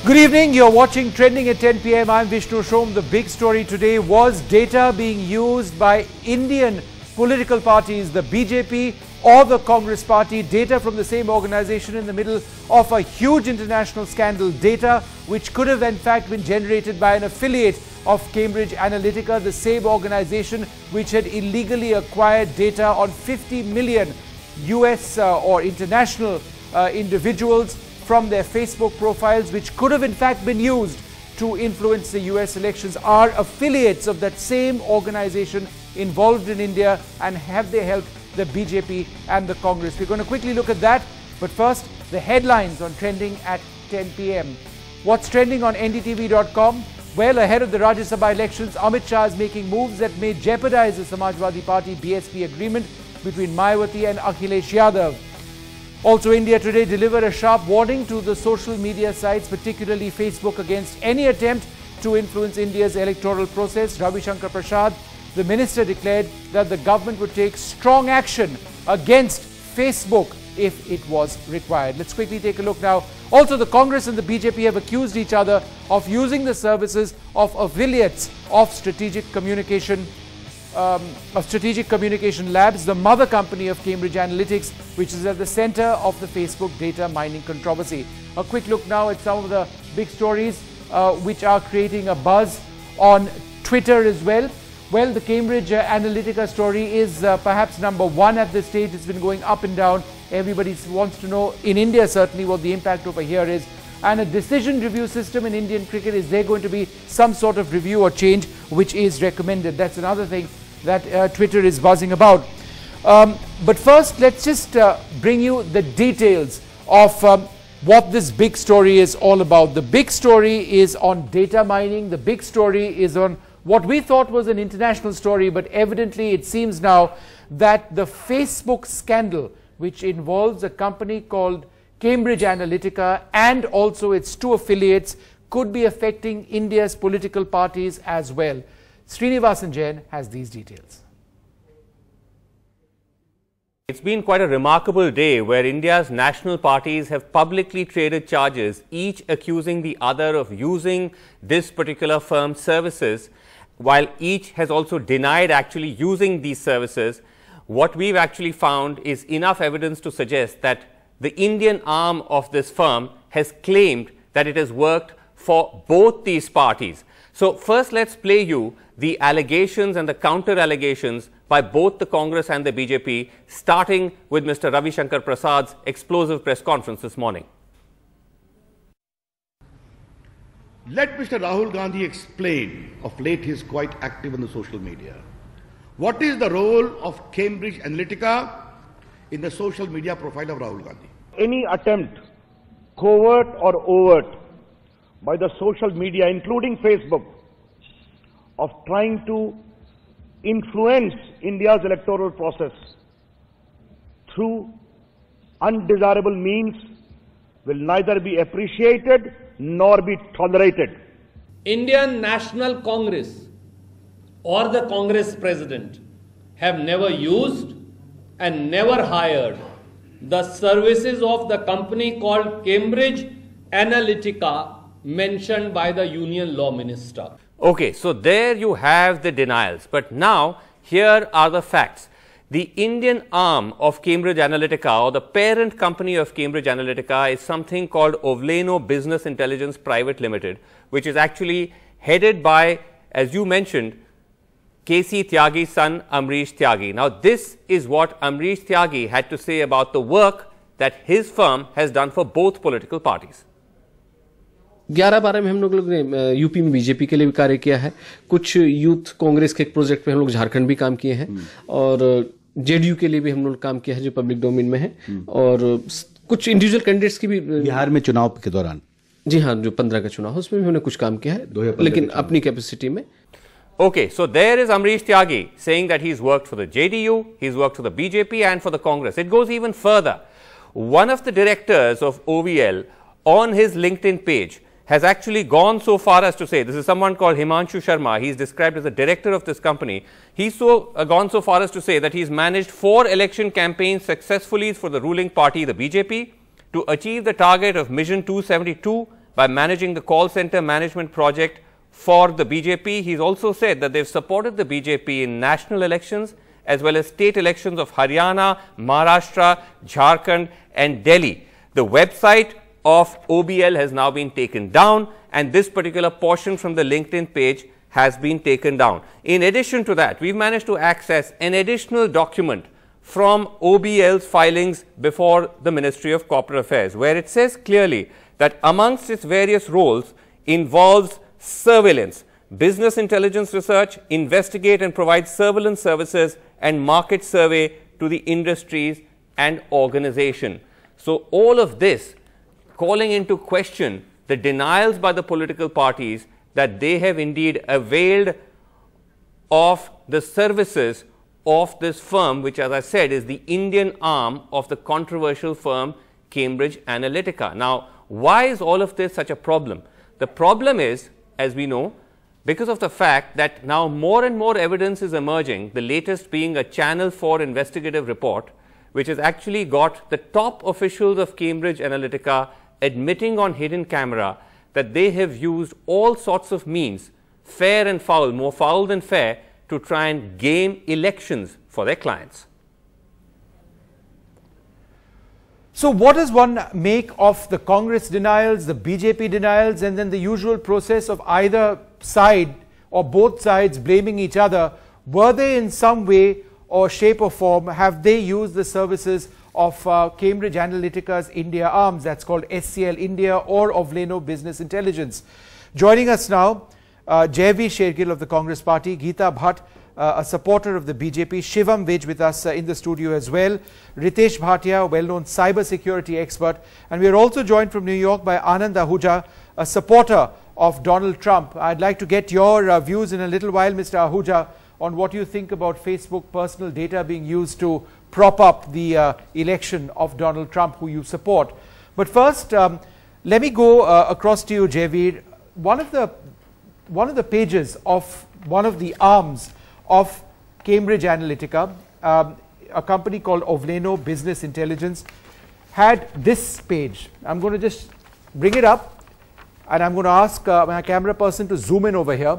Good evening, you're watching Trending at 10 p.m. I'm Vishnu Shom. The big story today was data being used by Indian political parties, the BJP or the Congress party, data from the same organization in the middle of a huge international scandal, data which could have in fact been generated by an affiliate of Cambridge Analytica, the same organization which had illegally acquired data on 50 million US or international individuals from their Facebook profiles, which could have in fact been used to influence the US elections, are affiliates of that same organization involved in India, and have they helped the BJP and the Congress? We're going to quickly look at that, but first the headlines on Trending at 10 p.m. What's trending on NDTV.com? Well, ahead of the Rajya Sabha elections, Amit Shah is making moves that may jeopardize the Samajwadi Party BSP agreement between Mayawati and Akhilesh Yadav. Also, India Today delivered a sharp warning to the social media sites, particularly Facebook, against any attempt to influence India's electoral process. Ravi Shankar Prasad, the minister, declared that the government would take strong action against Facebook if it was required. Let's quickly take a look now. Also, the Congress and the BJP have accused each other of using the services of affiliates of Strategic Communication Labs, the mother company of Cambridge Analytica, which is at the center of the Facebook data mining controversy. A quick look now at some of the big stories which are creating a buzz on Twitter as well. Well, the Cambridge Analytica story is perhaps number one at this stage. It's been going up and down. Everybody wants to know, in India certainly, what the impact over here is. And a decision review system in Indian cricket, is there going to be some sort of review or change which is recommended? That's another thing that Twitter is buzzing about. But first, let's just bring you the details of what this big story is all about. The big story is on data mining. The big story is on what we thought was an international story, but evidently it seems now that the Facebook scandal, which involves a company called Cambridge Analytica and also its two affiliates, could be affecting India's political parties as well. Srinivasan Jain has these details. It's been quite a remarkable day where India's national parties have publicly traded charges, each accusing the other of using this particular firm's services, while each has also denied actually using these services. What we've actually found is enough evidence to suggest that the Indian arm of this firm has claimed that it has worked for both these parties. So first, let's play you the allegations and the counter allegations by both the Congress and the BJP, starting with Mr. Ravi Shankar Prasad's explosive press conference this morning. Let Mr. Rahul Gandhi explain. Of late he is quite active on the social media. What is the role of Cambridge Analytica in the social media profile of Rahul Gandhi? Any attempt, covert or overt, by the social media, including Facebook, of trying to influence India's electoral process through undesirable means will neither be appreciated nor be tolerated. Indian National Congress or the Congress President have never used and never hired the services of the company called Cambridge Analytica mentioned by the Union Law Minister. Okay, so there you have the denials. But now, here are the facts. The Indian arm of Cambridge Analytica, or the parent company of Cambridge Analytica, is something called Ovleno Business Intelligence Private Limited, which is actually headed by, as you mentioned, K.C. Tyagi's son, Amrish Tyagi. Now, this is what Amrish Tyagi had to say about the work that his firm has done for both political parties. 11-12 में हम लोग ने UP में BJP के लिए भी कार्य किया है, कुछ यूथ कांग्रेस के एक प्रोजेक्ट पे हम लोग झारखंड भी काम किए हैं, और जेडीयू के लिए भी हम लोग काम किया है जो पब्लिक डोमेन में है, और कुछ इंडिविजुअल कैंडिडेट्स की भी बिहार में चुनाव के दौरान, जी हाँ, जो 15 का चुनाव है उसमें भी हमने कुछ काम किया है, लेकिन अपनी कैपेसिटी में. Okay, so there is Amrish Tyagi saying that he's worked for the JDU, he's worked for the BJP and for the Congress. It goes even further. One of the directors of OVL on his LinkedIn page has actually gone so far as to say, this is someone called Himanshu Sharma, he's described as the director of this company. He's gone so far as to say that he's managed 4 election campaigns successfully for the ruling party, the BJP, to achieve the target of Mission 272 by managing the call center management project for the BJP. He's also said that they've supported the BJP in national elections as well as state elections of Haryana, Maharashtra, Jharkhand and Delhi. The website of OBL has now been taken down, and this particular portion from the LinkedIn page has been taken down. In addition to that, we've managed to access an additional document from OBL's filings before the Ministry of Corporate Affairs, where it says clearly that amongst its various roles involves surveillance, business intelligence research, investigate and provide surveillance services and market survey to the industries and organization. So all of this calling into question the denials by the political parties that they have indeed availed of the services of this firm, which, as I said, is the Indian arm of the controversial firm Cambridge Analytica. Now, why is all of this such a problem? The problem is, as we know, because of the fact that now more and more evidence is emerging, the latest being a Channel 4 investigative report, which has actually got the top officials of Cambridge Analytica admitting on hidden camera that they have used all sorts of means, fair and foul, more foul than fair, to try and game elections for their clients. So what does one make of the Congress denials, the BJP denials, and then the usual process of either side or both sides blaming each other? Were they in some way or shape or form, have they used the services of Cambridge Analytica's India arms, that's called SCL India, or of Leno Business Intelligence? Joining us now, Jaiveer Shergill of the Congress Party, Geeta Bhatt, a supporter of the BJP, Shivam Vij with us in the studio as well, Ritesh Bhatia, a well-known cyber security expert, and we are also joined from New York by Anand Ahuja, a supporter of Donald Trump. I'd like to get your views in a little while, Mr. Ahuja, on what you think about Facebook personal data being used to prop up the election of Donald Trump, who you support. But first, let me go across to you, Jaiveer. One of the pages of one of the arms of Cambridge Analytica, a company called Ovleno Business Intelligence, had this page. I'm going to just bring it up, and I'm going to ask my camera person to zoom in over here,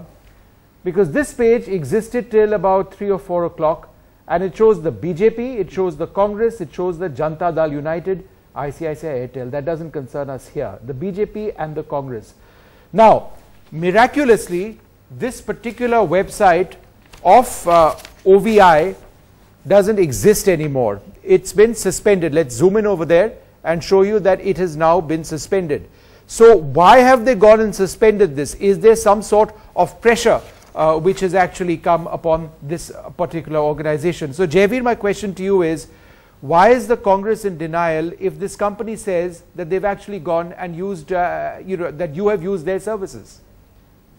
because this page existed till about 3 or 4 o'clock, and it shows the BJP, it shows the Congress, it shows the Janata Dal United, ICICI Airtel. That doesn't concern us here. The BJP and the Congress. Now, miraculously, this particular website of OVI doesn't exist anymore. It's been suspended. Let's zoom in over there and show you that it has now been suspended. So why have they gone and suspended this? Is there some sort of pressure which has actually come upon this particular organization? So Jaiveer, my question to you is, why is the Congress in denial if this company says that they've actually gone and used, that you have used their services?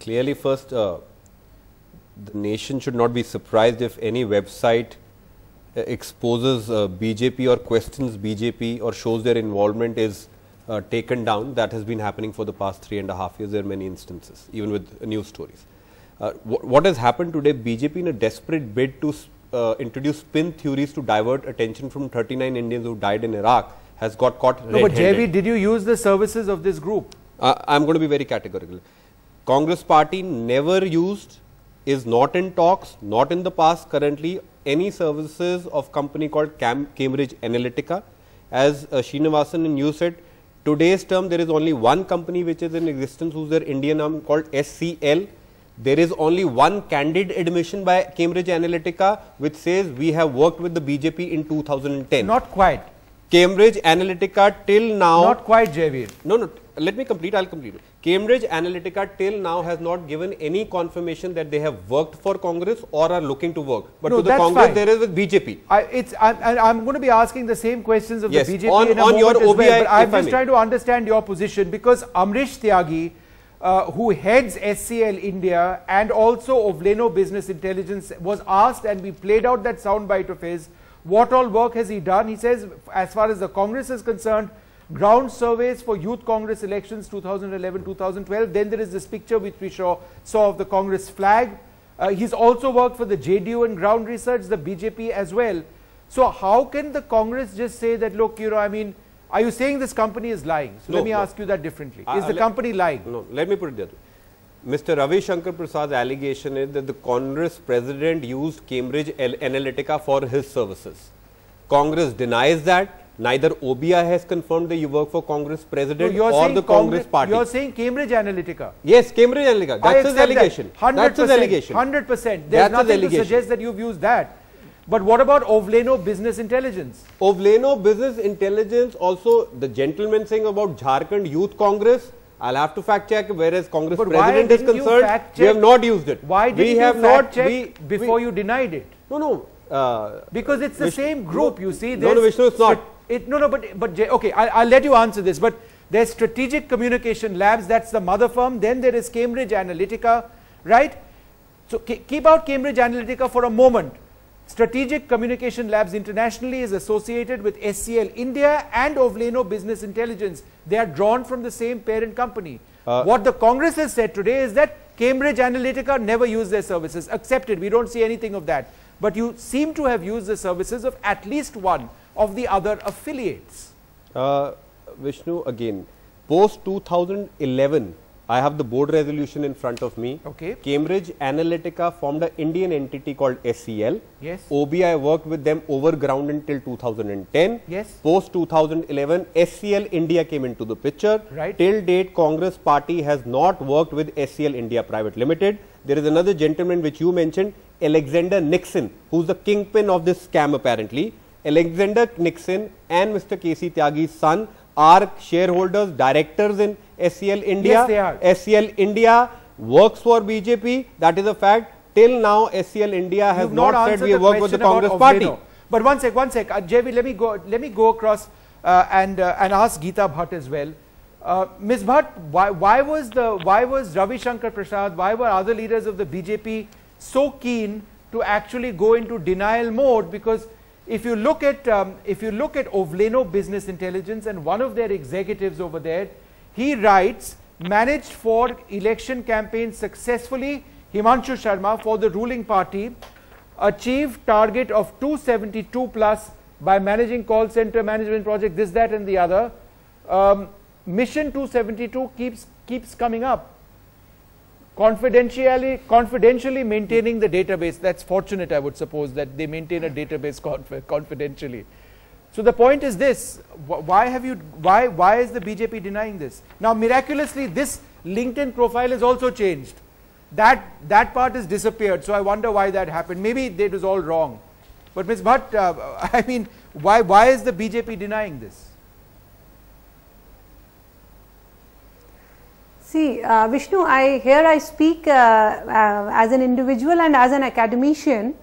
Clearly, first, the nation should not be surprised if any website exposes BJP or questions BJP or shows their involvement is taken down. That has been happening for the past 3.5 years. There are many instances, even with news stories. What has happened today, BJP, in a desperate bid to introduce spin theories to divert attention from 39 Indians who died in Iraq, has got caught red-handed. No, but Jaiveer, did you use the services of this group? I'm going to be very categorical. Congress Party never used, is not in talks, not in the past, currently, any services of company called Cambridge Analytica. As Srinivasan and you said, today's term there is only one company which is in existence whose their Indian arm called SCL. There is only one candid admission by Cambridge Analytica which says we have worked with the BJP in 2010. Not quite. Cambridge Analytica till now... Not quite, Jaiveer. No, let me complete, I'll complete it. Cambridge Analytica till now has not given any confirmation that they have worked for Congress or are looking to work. But to the Congress, fine. There is with BJP. I'm going to be asking the same questions of the BJP in a on moment your as OBI, well, but I'm just trying to understand your position, because Amrish Tyagi, who heads SCL India and also of Leno Business Intelligence, was asked, and we played out that soundbite of his, what all work has he done? He says, as far as the Congress is concerned, ground surveys for Youth Congress elections 2011-2012. Then there is this picture which we saw of the Congress flag. He's also worked for the JDU and ground research, the BJP as well. So how can the Congress just say that, look, Are you saying this company is lying? So let me ask you that differently. Is the company lying? No, let me put it that way. Mr. Ravi Shankar Prasad's allegation is that the Congress president used Cambridge Analytica for his services. Congress denies that. Neither OBI has confirmed that you work for Congress president or the Congress party. You're saying Cambridge Analytica? Yes, Cambridge Analytica. That's his allegation. 100%. That's his allegation. 100%. There's nothing to suggest that you've used that. But what about Ovleno Business Intelligence? Ovleno Business Intelligence, also the gentleman saying about Jharkhand Youth Congress, I'll have to fact check, whereas Congress president is concerned, we have not used it. Why did you fact check before you denied it? No. Because it's the same group, you see. No, Vishnu, it's not. Okay, I'll let you answer this, but there's Strategic Communication Labs, that's the mother firm, then there is Cambridge Analytica, right? So keep out Cambridge Analytica for a moment. Strategic Communication Labs internationally is associated with SCL India and Ovleno Business Intelligence. They are drawn from the same parent company. What the Congress has said today is that Cambridge Analytica never used their services. Accepted, we don't see anything of that. But you seem to have used the services of at least one of the other affiliates. Vishnu, again, post 2011, I have the board resolution in front of me. Okay. Cambridge Analytica formed an Indian entity called SCL. Yes. OBI worked with them over ground until 2010. Yes. Post 2011, SCL India came into the picture. Right. Till date, Congress party has not worked with SCL India Private Limited. There is another gentleman which you mentioned, Alexander Nixon, who's the kingpin of this scam apparently. Alexander Nixon and Mr. KC Tyagi's son are shareholders, directors in SCL India. Yes, they are. SCL India works for BJP. That is a fact. Till now, SCL India has not said we work with the Congress party. But one sec, JV, let me go across and ask Geeta Bhatt as well. Ms. Bhatt, why was Ravi Shankar Prasad, why were other leaders of the BJP so keen to actually go into denial mode? Because if you look at Ovleno Business Intelligence and one of their executives over there, he writes, managed for election campaigns successfully, Himanshu Sharma for the ruling party, achieved target of 272 plus by managing call center management project, this, that and the other. Mission 272 keeps coming up. Confidentially maintaining the database. That's fortunate, I would suppose, that they maintain a database confidentially. So the point is this: why is the BJP denying this? Now, miraculously, this LinkedIn profile has also changed. That part has disappeared. So I wonder why that happened. Maybe it was all wrong. But Ms. Bhatt, I mean, why is the BJP denying this? See, Vishnu, I speak as an individual and as an academician,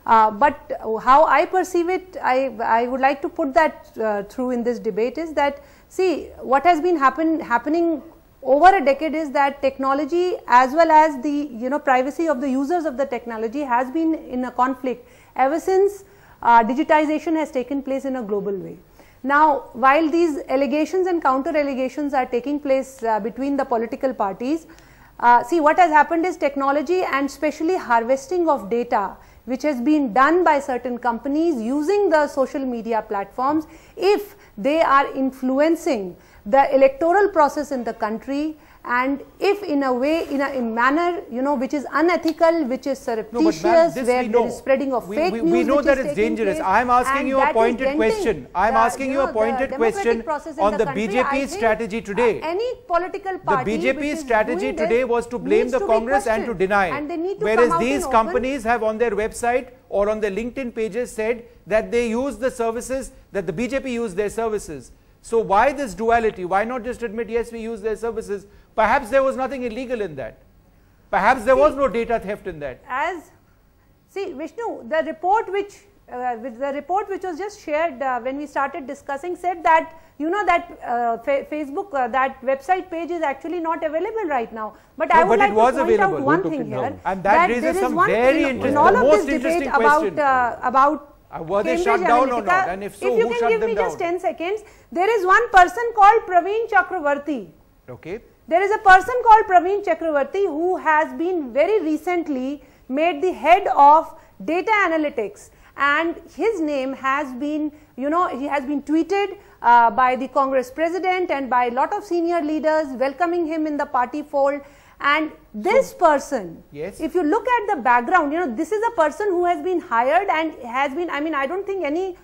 but how I perceive it, I would like to put that through in this debate is that, see, what has been happening over a decade is that technology as well as the privacy of the users of the technology has been in a conflict ever since digitization has taken place in a global way. Now, while these allegations and counter allegations are taking place between the political parties, see, what has happened is technology and especially harvesting of data, which has been done by certain companies using the social media platforms, if they are influencing the electoral process in the country, and if in a way, in a manner, which is unethical, which is surreptitious, where there is spreading of fake news. We know that it's dangerous. I am asking you a pointed question. I am asking you a pointed question on the BJP strategy today. Any political party, the BJP strategy today was to blame the Congress and to deny. Whereas these companies have on their website or on their LinkedIn pages said that they use the services, that the BJP used their services. So why this duality? Why not just admit, yes, we use their services? Perhaps there was nothing illegal in that. Perhaps there was no data theft in that. See, Vishnu, the report which was just shared when we started discussing said that, Facebook, that website page is actually not available right now. But I would like to point out one thing here. And that raises some very interesting, the most interesting question. About were they shut down or not? And if so, who shut them down? If you can give me just 10 seconds, there is one person called Praveen Chakravarti. Okay. There is a person called Praveen Chakravarti who has been very recently made the head of data analytics, and his name has been you know, he has been tweeted by the Congress president and by a lot of senior leaders welcoming him in the party fold. And this person, yes, if you look at the background, you know, this is a person who has been hired and has been, I mean, I don't think any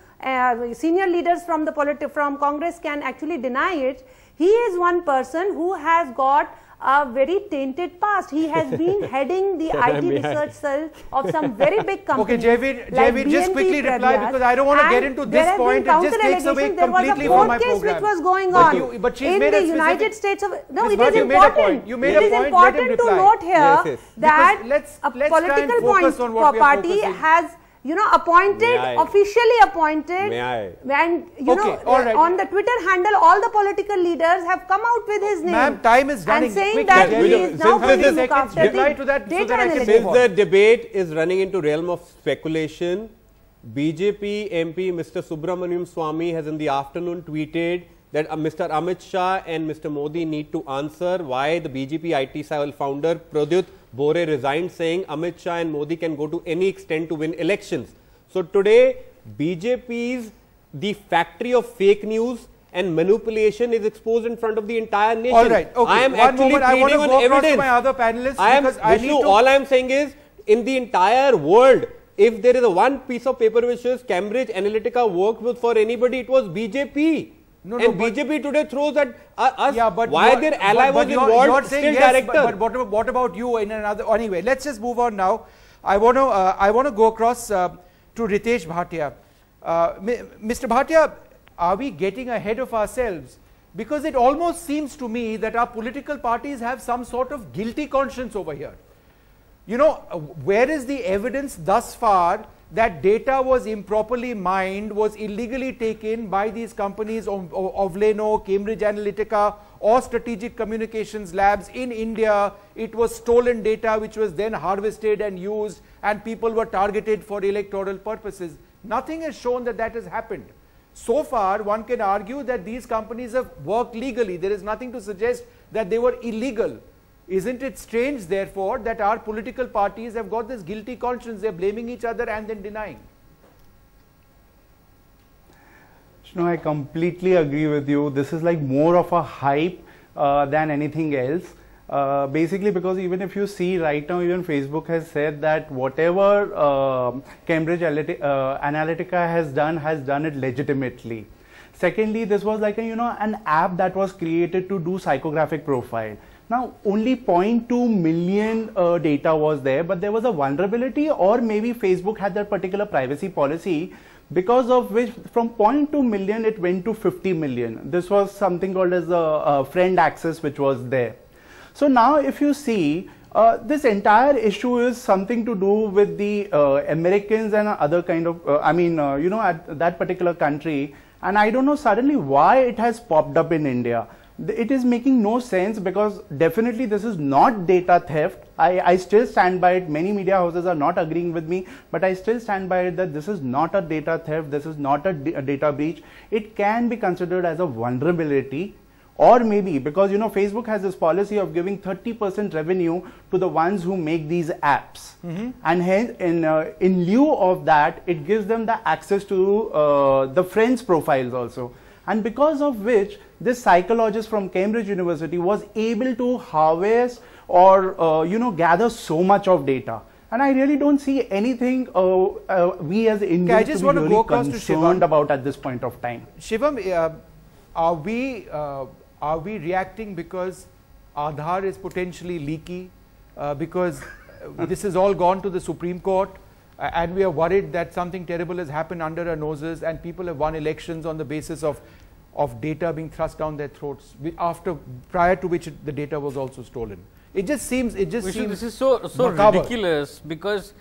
senior leaders from the from Congress can actually deny it. He is one person who has got a very tainted past. He has been heading the IT research cell of some very big companies. Okay, Javid, just quickly reply, because I don't want to get into this point. It just takes away completely from my program. There was a court case which was going on but she's in made the a United States of... No, it Bhatt, is important. You made it a is point. important to note here that a political party has, you know, appointed, officially appointed, and you know, on the Twitter handle, all the political leaders have come out with his name. Ma'am, time is running. And saying that he is now going to look after the data analytics. Since the debate is running into realm of speculation, BJP MP Mr. Subramaniam Swamy has in the afternoon tweeted that Mr. Amit Shah and Mr. Modi need to answer why the BJP IT cell founder Pradyut Bore resigned, saying Amit Shah and Modi can go to any extent to win elections. So today, BJP's the factory of fake news and manipulation is exposed in front of the entire nation. All right, okay. I am actually pleading on evidence. To my other panelists, all I am saying is, in the entire world, if there is a one piece of paper which says Cambridge Analytica worked with for anybody, it was BJP. BJP today throws at us why their ally was involved, still director. But what about you in another? Anyway, let's just move on now. I want to go across to Ritesh Bhatia. Mr. Bhatia, are we getting ahead of ourselves? Because it almost seems to me that our political parties have some sort of guilty conscience over here. You know, where is the evidence thus far that data was improperly mined, was illegally taken by these companies of Leno, Cambridge Analytica or Strategic Communications Labs in India? It was stolen data which was then harvested and used, and people were targeted for electoral purposes. Nothing has shown that that has happened. So far, one can argue that these companies have worked legally. There is nothing to suggest that they were illegal. Isn't it strange, therefore, that our political parties have got this guilty conscience? They're blaming each other and then denying. No, I completely agree with you. This is like more of a hype than anything else. Basically, because even if you see right now, even Facebook has said that whatever Cambridge Analytica has done it legitimately. Secondly, this was like an app that was created to do psychographic profile. Now, only 0.2 million data was there, but there was a vulnerability, or maybe Facebook had that particular privacy policy, because of which from 0.2 million it went to 50 million. This was something called as a friend access which was there. So now if you see, this entire issue is something to do with the Americans and other kind of, at that particular country. And I don't know suddenly why it has popped up in India. It is making no sense, because definitely this is not data theft. I still stand by it. Many media houses are not agreeing with me, but I still stand by it that this is not a data theft. This is not a data breach. It can be considered as a vulnerability, or maybe because Facebook has this policy of giving 30% revenue to the ones who make these apps, and hence in lieu of that, it gives them the access to the friends profiles also. And because of which this psychologist from Cambridge University was able to harvest or gather so much of data. And I really don't see anything we as Indians to be really concerned about at this point of time. Shivam, are we reacting because Aadhaar is potentially leaky, because this has all gone to the Supreme Court, and we are worried that something terrible has happened under our noses, and people have won elections on the basis of data being thrust down their throats, prior to which the data was also stolen? It just seems this is so ridiculous, because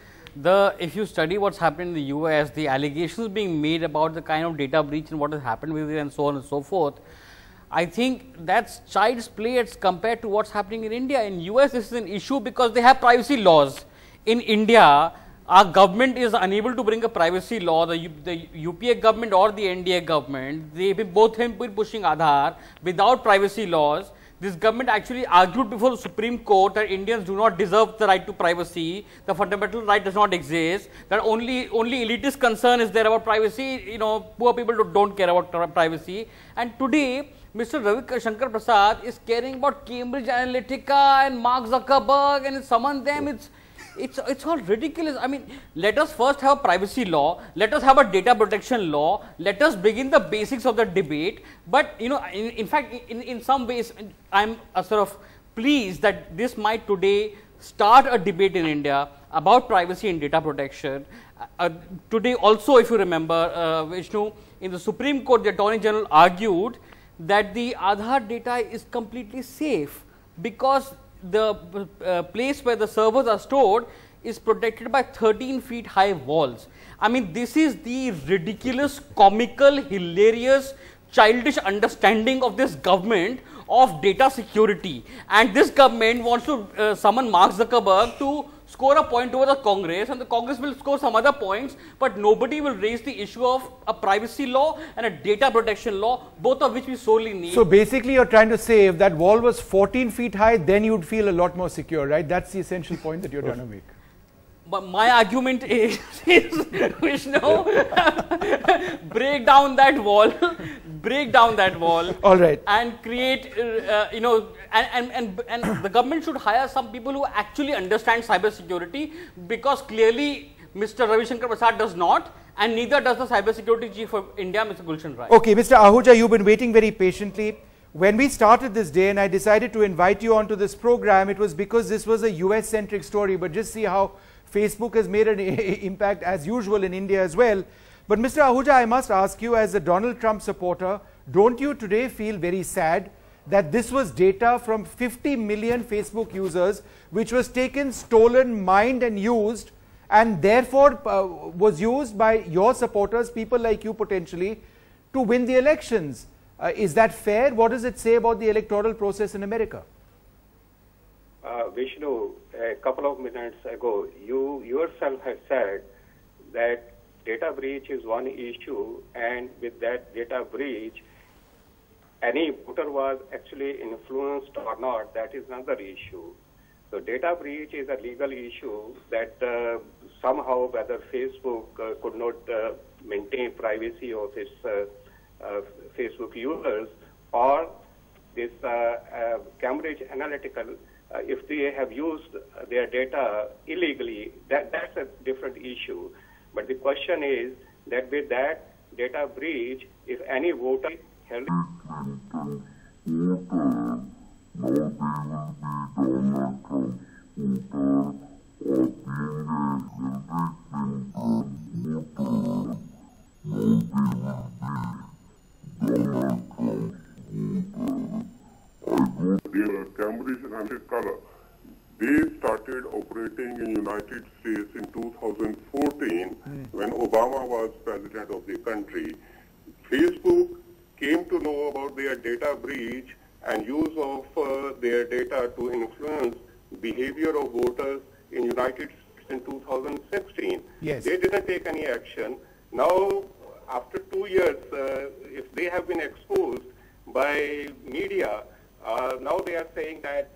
if you study what's happened in the US, the allegations being made about the kind of data breach and what has happened with it and so on and so forth, I think that's child's play as compared to what's happening in India. In US, this is an issue because they have privacy laws. In India, our government is unable to bring a privacy law. The UPA government or the NDA government, they both have been pushing Aadhaar without privacy laws. this government actually argued before the Supreme Court that Indians do not deserve the right to privacy, the fundamental right does not exist, that only elitist concern is there about privacy, you know, poor people don't care about privacy. And today, Mr. Ravi Shankar Prasad is caring about Cambridge Analytica and Mark Zuckerberg and summon them. It's all ridiculous. I mean, let us first have a privacy law, let us have a data protection law, let us begin the basics of the debate. But, you know, in fact, in some ways, I'm sort of pleased that this might today start a debate in India about privacy and data protection. Today also, if you remember, Vishnu, in the Supreme Court, the Attorney General argued that the Aadhaar data is completely safe because the place where the servers are stored is protected by 13 feet high walls. I mean, this is the ridiculous, comical, hilarious, childish understanding of this government of data security. And this government wants to summon Mark Zuckerberg to score a point over the Congress, and the Congress will score some other points, but nobody will raise the issue of a privacy law and a data protection law, both of which we sorely need. So basically you're trying to say if that wall was 14 feet high, then you'd feel a lot more secure, right? That's the essential point that you're trying to make. But my argument is Vishnu, break down that wall, all right, and create, you know, and the government should hire some people who actually understand cyber security, because clearly Mr. Ravi Shankar Prasad does not, and neither does the cyber security chief of India, Mr. Gulshan Rai. Okay, Mr. Ahuja, you've been waiting very patiently. When we started this day and I decided to invite you onto this program, it was because this was a US-centric story, but just see how Facebook has made an impact as usual in India as well. But Mr. Ahuja, I must ask you, as a Donald Trump supporter, don't you today feel very sad that this was data from 50 million Facebook users which was taken, stolen, mined and used, and therefore was used by your supporters, people like you potentially, to win the elections? Is that fair? What does it say about the electoral process in America? Vishnu, a couple of minutes ago, you yourself have said that data breach is one issue, and with that data breach, any voter was actually influenced or not, that is another issue. So data breach is a legal issue that somehow whether Facebook could not maintain privacy of its Facebook users, or this Cambridge Analytica, if they have used their data illegally, that's a different issue. But the question is that with that data breach, if any voter held Cambridge Analytica, they started operating in United States in 2014 when Obama was president of the country. Facebook came to know about their data breach and use of their data to influence behavior of voters in United States in 2016. Yes. They didn't take any action. Now, after 2 years, if they have been exposed by media, now they are saying that